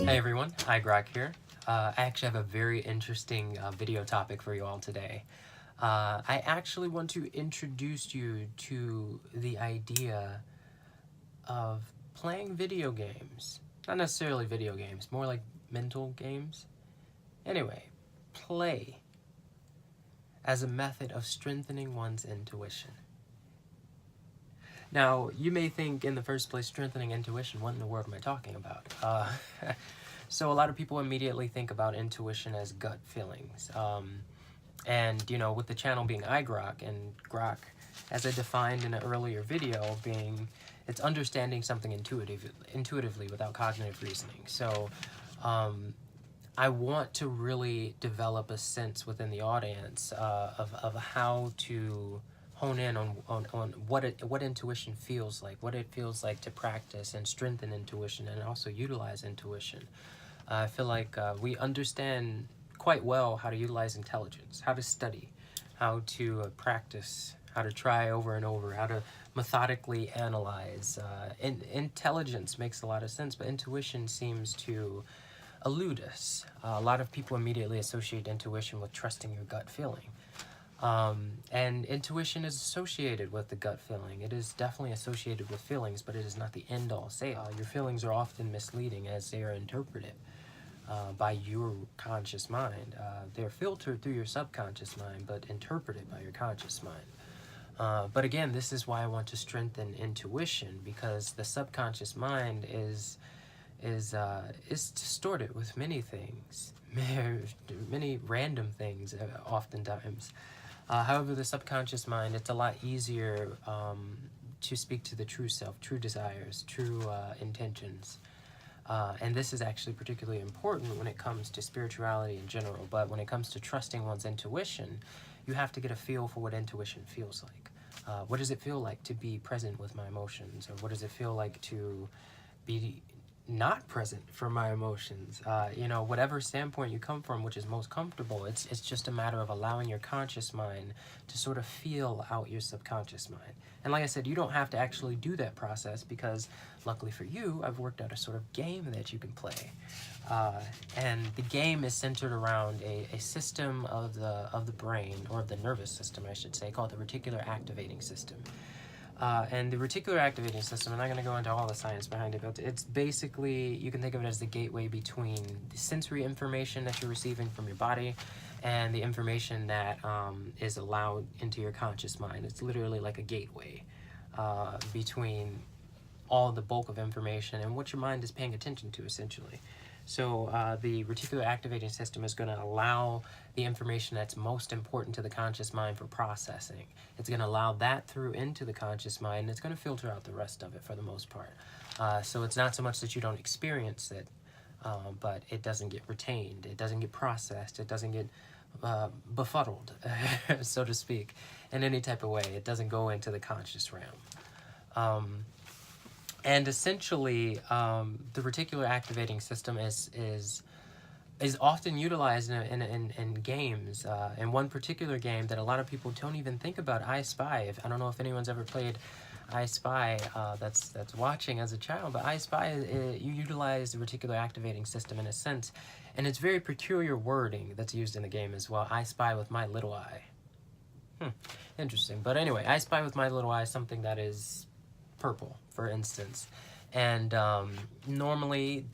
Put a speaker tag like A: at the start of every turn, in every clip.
A: Hey everyone, iGrok here. I actually have a very interesting video topic for you all today. I actually want to introduce you to the idea of playing video games. Not necessarily video games, more like mental games. Anyway, play as a method of strengthening one's intuition. Now, you may think in the first place, strengthening intuition, what in the world am I talking about? So a lot of people immediately think about intuition as gut feelings. And, you know, with the channel being iGrok, and grok, as I defined in an earlier video, it's understanding something intuitively without cognitive reasoning. So I want to really develop a sense within the audience of how to hone in on what intuition feels like, what it feels like to practice and strengthen intuition and also utilize intuition. I feel like we understand quite well how to utilize intelligence, how to study, how to practice, how to try over and over, how to methodically analyze. Intelligence makes a lot of sense, but intuition seems to elude us. A lot of people immediately associate intuition with trusting your gut feeling. And intuition is associated with the gut feeling. It is definitely associated with feelings, but it is not the end-all say-all. Your feelings are often misleading as they are interpreted by your conscious mind. They're filtered through your subconscious mind, but interpreted by your conscious mind. But again, this is why I want to strengthen intuition, because the subconscious mind is distorted with many things, many random things, oftentimes. However, the subconscious mind, it's a lot easier to speak to the true self, true desires, true intentions. And this is actually particularly important when it comes to spirituality in general, but when it comes to trusting one's intuition, you have to get a feel for what intuition feels like. What does it feel like to be present with my emotions? Or what does it feel like to be not present for my emotions? You know, whatever standpoint you come from, which is most comfortable, it's just a matter of allowing your conscious mind to sort of feel out your subconscious mind. And like I said, you don't have to actually do that process, because luckily for you, I've worked out a sort of game that you can play. And the game is centered around a system of the brain, or of the nervous system, I should say, called the reticular activating system. And the reticular activating system, I'm not going to go into all the science behind it, but it's basically, you can think of it as the gateway between the sensory information that you're receiving from your body and the information that is allowed into your conscious mind. It's literally like a gateway between all the bulk of information and what your mind is paying attention to, essentially. So the reticular activating system is going to allow the information that's most important to the conscious mind for processing. It's going to allow that through into the conscious mind, and it's going to filter out the rest of it for the most part. So it's not so much that you don't experience it, but it doesn't get retained, it doesn't get processed, it doesn't get befuddled, so to speak, in any type of way. It doesn't go into the conscious realm. And essentially, the reticular activating system is often utilized in games. In one particular game that a lot of people don't even think about, I Spy. I don't know if anyone's ever played I Spy that's watching as a child, but I Spy, you utilize the reticular activating system in a sense, and it's very peculiar wording that's used in the game as well. I spy with my little eye. Interesting. But anyway, I spy with my little eye something that is purple, for instance, and normally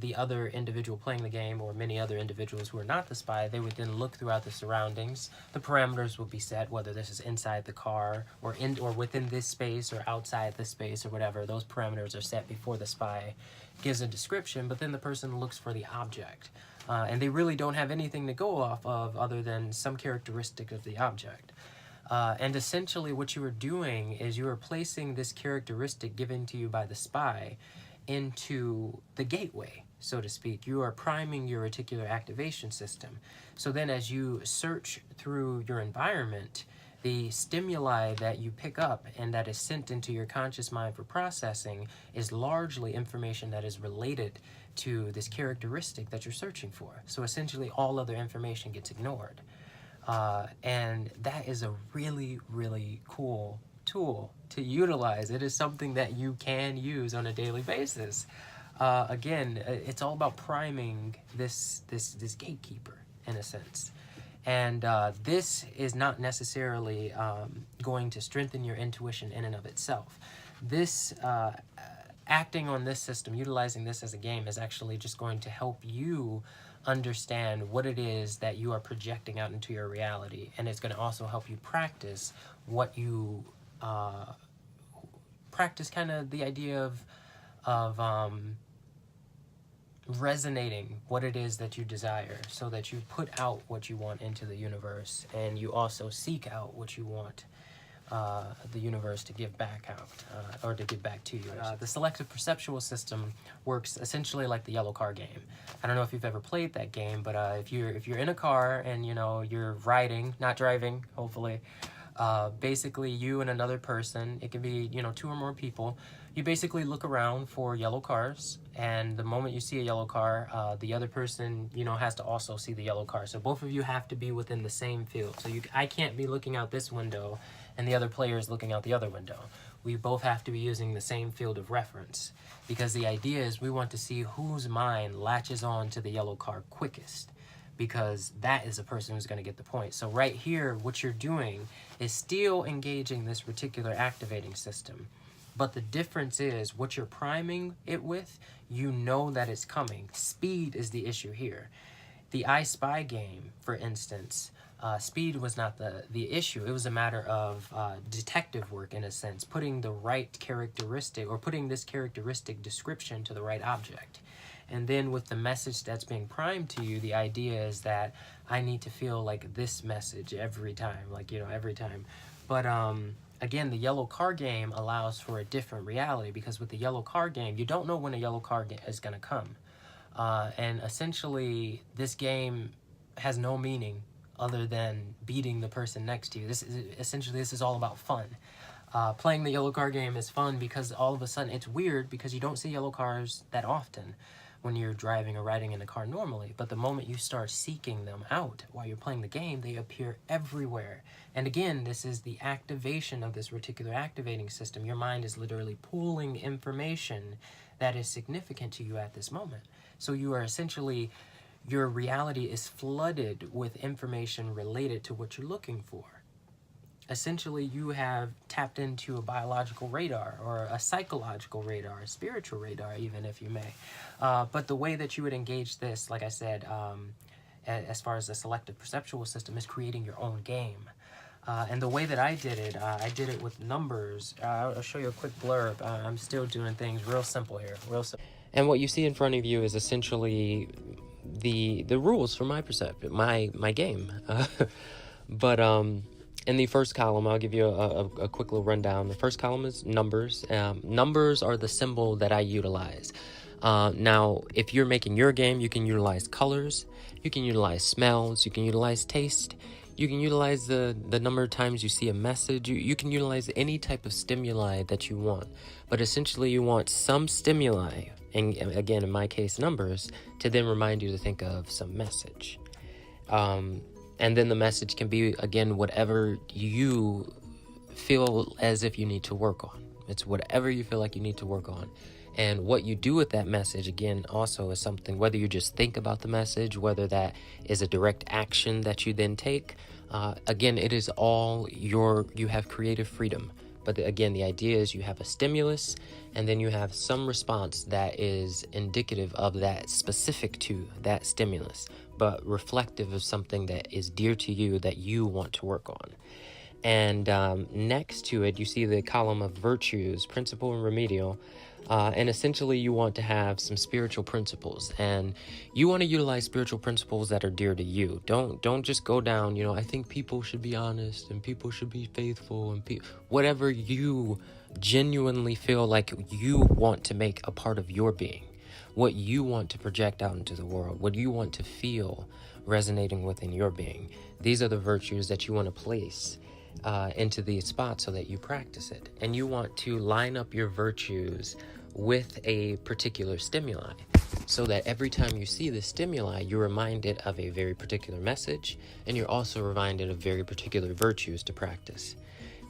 A: the other individual playing the game, or many other individuals who are not the spy, they would then look throughout the surroundings. The parameters will be set, whether this is inside the car or within this space or outside this space or whatever. Those parameters are set before the spy gives a description, but then the person looks for the object, and they really don't have anything to go off of other than some characteristic of the object. And essentially what you are doing is you are placing this characteristic given to you by the spy into the gateway, so to speak. You are priming your reticular activation system. So then as you search through your environment, the stimuli that you pick up and that is sent into your conscious mind for processing is largely information that is related to this characteristic that you're searching for. So essentially all other information gets ignored. And that is a really, really cool tool to utilize. It is something that you can use on a daily basis. again, it's all about priming this gatekeeper in a sense. And this is not necessarily going to strengthen your intuition in and of itself. This acting on this system, utilizing this as a game, is actually just going to help you understand what it is that you are projecting out into your reality, and it's going to also help you practice what you practice, kind of the idea of resonating what it is that you desire, so that you put out what you want into the universe, and you also seek out what you want the universe to give back out, or to give back to you. The Selective Perceptual System works essentially like the yellow car game. I don't know if you've ever played that game, but if you're in a car and you're riding, not driving, hopefully, basically you and another person, it can be 2 or more people. You basically look around for yellow cars, and the moment you see a yellow car, the other person has to also see the yellow car. So both of you have to be within the same field. So I can't be looking out this window and the other player is looking out the other window. We both have to be using the same field of reference, because the idea is we want to see whose mind latches on to the yellow car quickest, because that is the person who's going to get the point. So right here, what you're doing is still engaging this reticular activating system, but the difference is what you're priming it with, that it's coming. Speed is the issue here. The I Spy game, for instance, speed was not the issue. It was a matter of detective work, in a sense, putting the right characteristic, or putting this characteristic description to the right object. And then with the message that's being primed to you, the idea is that I need to feel like this message every time, every time. But again, the yellow car game allows for a different reality, because with the yellow car game, you don't know when a yellow car is going to come. And essentially, this game has no meaning other than beating the person next to you. This is all about fun. Playing the yellow car game is fun because all of a sudden it's weird, because you don't see yellow cars that often when you're driving or riding in a car normally. But the moment you start seeking them out while you're playing the game, they appear everywhere. And again, this is the activation of this reticular activating system. Your mind is literally pulling information that is significant to you at this moment. So you are essentially, your reality is flooded with information related to what you're looking for. Essentially, you have tapped into a biological radar, or a psychological radar, a spiritual radar, even, if you may. But the way that you would engage this, like I said, as far as the selective perceptual system, is creating your own game. And the way that I did it with numbers. I'll show you a quick blurb. I'm still doing things real simple here, real simple. And what you see in front of you is essentially the rules for my perception, my game. But in the first column, I'll give you a quick little rundown. The first column is numbers. Numbers are the symbol that I utilize. Now, if you're making your game, you can utilize colors, you can utilize smells, you can utilize taste, you can utilize the number of times you see a message. You can utilize any type of stimuli that you want. But essentially, you want some stimuli, and again, in my case, numbers, to then remind you to think of some message. And then the message can be, again, whatever you feel as if you need to work on. It's whatever you feel like you need to work on. And what you do with that message, again, also is something, whether you just think about the message, whether that is a direct action that you then take. Again, it is all you have creative freedom. But again, the idea is you have a stimulus, and then you have some response that is indicative of that, specific to that stimulus, but reflective of something that is dear to you that you want to work on. And next to it, you see the column of virtues, principal and remedial. And essentially, you want to have some spiritual principles, and you want to utilize spiritual principles that are dear to you. Don't just go down, I think people should be honest, and people should be faithful, and whatever you genuinely feel like you want to make a part of your being, what you want to project out into the world, what you want to feel resonating within your being. These are the virtues that you want to place into the spot so that you practice it. And you want to line up your virtues with a particular stimuli, so that every time you see the stimuli, you're reminded of a very particular message, and you're also reminded of very particular virtues to practice.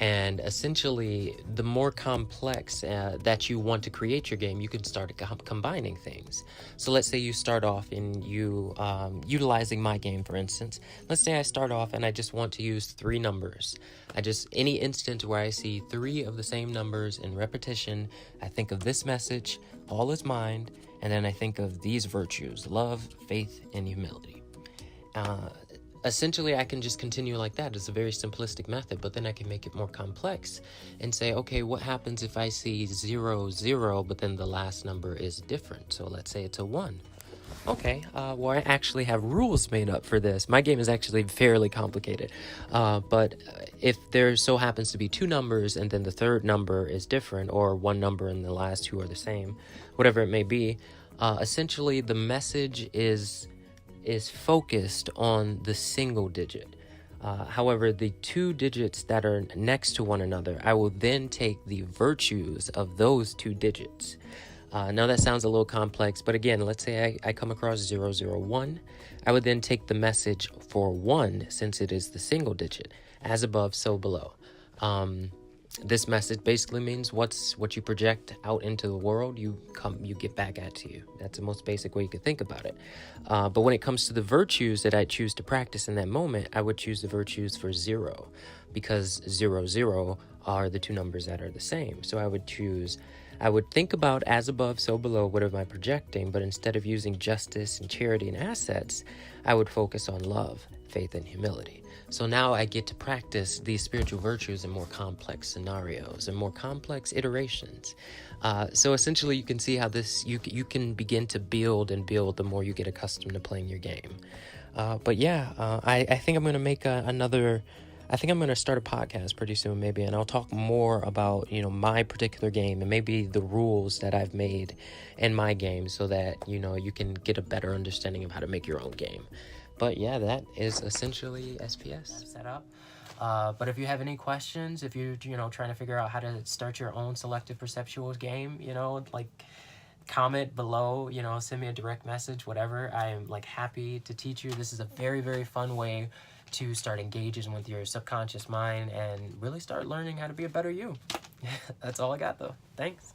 A: And essentially, the more complex that you want to create your game, you can start combining things. So let's say you start off in utilizing my game, for instance. Let's say I start off and I just want to use 3 numbers. Any instance where I see 3 of the same numbers in repetition, I think of this message, all is mine, and then I think of these virtues: love, faith, and humility. Essentially, I can just continue like that. It's a very simplistic method, but then I can make it more complex and say, okay, what happens if I see 0, 0, but then the last number is different? So let's say it's a 1. Okay, well, I actually have rules made up for this. My game is actually fairly complicated, but if there so happens to be 2 numbers and then the third number is different, or 1 number and the last 2 are the same, whatever it may be, essentially the message is focused on the single digit. However, the 2 digits that are next to one another, I will then take the virtues of those 2 digits. Now that sounds a little complex, but again, let's say I come across 001. I would then take the message for 1, since it is the single digit, as above, so below. This message basically means what you project out into the world, you get back at you. That's the most basic way you could think about it. But when it comes to the virtues that I choose to practice in that moment, I would choose the virtues for 0, because 00 are the 2 numbers that are the same. So I would think about as above, so below, what am I projecting, but instead of using justice and charity and assets, I would focus on love, faith, and humility. So now I get to practice these spiritual virtues in more complex scenarios and more complex iterations. So essentially, you can see how you can begin to build and build the more you get accustomed to playing your game. But yeah, I think I'm going to make I think I'm going to start a podcast pretty soon, maybe, and I'll talk more about, my particular game and maybe the rules that I've made in my game, so that, you can get a better understanding of how to make your own game. But yeah, that is essentially SPS setup. But if you have any questions, if you're, trying to figure out how to start your own selective perceptual game, comment below, send me a direct message, whatever. I am happy to teach you. This is a very, very fun way to start engaging with your subconscious mind and really start learning how to be a better you. That's all I got, though. Thanks.